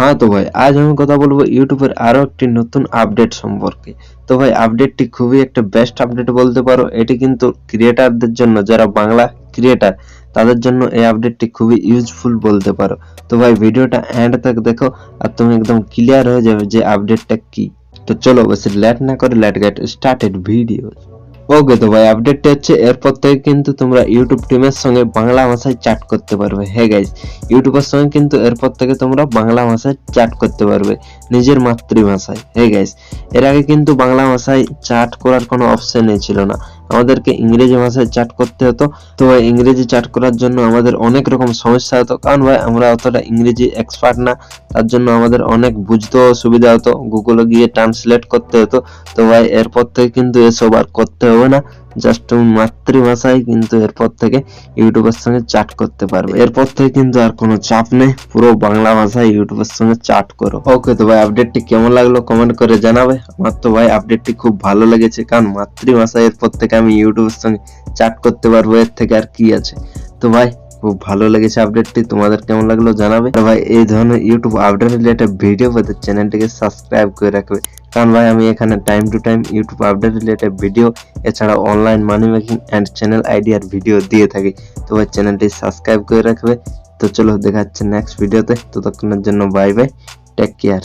हाँ तो भाई आज আমি কথা বলবো ইউটিউবের আরো একটি নতুন আপডেট সম্পর্কে। তো ভাই আপডেটটি খুবই একটা বেস্ট আপডেট বলতে পারো। এটি কিন্তু ক্রিয়েটারদের জন্য, যারা বাংলা ক্রিয়েটার তাদের জন্য এই আপডেটটি খুবই ইউজফুল বলতে পারো। তো ভাই ভিডিওটা এন্ড তক দেখো আর তুমি একদম ক্লিয়ার হয়ে যাবে যে আপডেটটা কি। তো চলো বেশি লেট না করে লেট গেট স্টার্টেড ভিডিও। ওকে তো ভাই আপডেটটা হচ্ছে এরপর থেকে কিন্তু তোমরা ইউটিউব টিমের সঙ্গে বাংলা ভাষায় চ্যাট করতে পারবে। হ্যাঁ গাইস, ইউটিউবের সঙ্গে কিন্তু এরপর থেকে তোমরা বাংলা ভাষায় চ্যাট করতে পারবে নিজের মাতৃভাষায়। হ্যাঁ গাইস, এর আগে কিন্তু বাংলা ভাষায় চ্যাট করার কোনো অপশনই ছিল না, আমাদেরকে ইংরেজি ভাষায় চ্যাট করতে হতো। তো ভাই ইংরেজি চ্যাট করার জন্য আমাদের অনেক রকম সমস্যা হতো, কারণ ভাই আমরা অতটা ইংরেজি এক্সপার্ট না, তার জন্য আমাদের অনেক বুঝতেও অসুবিধা হতো, গুগলে গিয়ে ট্রান্সলেট করতে হতো। তো ভাই এরপর থেকে কিন্তু এসব আর করতে হবে না, জাস্ট তুমি মাতৃভাষায় কিন্তু এরপর থেকে ইউটিউবের সঙ্গে চ্যাট করতে পারবে। এরপর থেকে কিন্তু আর কোনো চাপ নেই, পুরো বাংলা ভাষায় ইউটিউবের সঙ্গে চ্যাট করো। ওকে তো ভাই আপডেটটি কেমন লাগলো কমেন্ট করে জানাবে। আমার তো ভাই আপডেটটি খুব ভালো লেগেছে, কারণ মাতৃভাষায় এরপর থেকে আমি ইউটিউবের সঙ্গে চ্যাট করতে পারবো, এর থেকে আর কি আছে। তো ভাই খুব ভালো লেগেছে আপডেটটি, তোমাদের কেমন লাগলো জানাবে। আর ভাই এই ধরনের ইউটিউব আপডেট রিলেটেড ভিডিও পেতে চ্যানেলটিকে সাবস্ক্রাইব করে রাখবে, কারণ ভাই আমি এখানে time to time YouTube update related video এছাড়া online money making and channel আইডিয়ার ভিডিও দিয়ে থাকি। তো ভাই চ্যানেলটি সাবস্ক্রাইব করে রাখবে। তো চলো দেখা হচ্ছে নেক্সট ভিডিওতে, ততক্ষণের জন্য বাই বাই, টেক কেয়ার।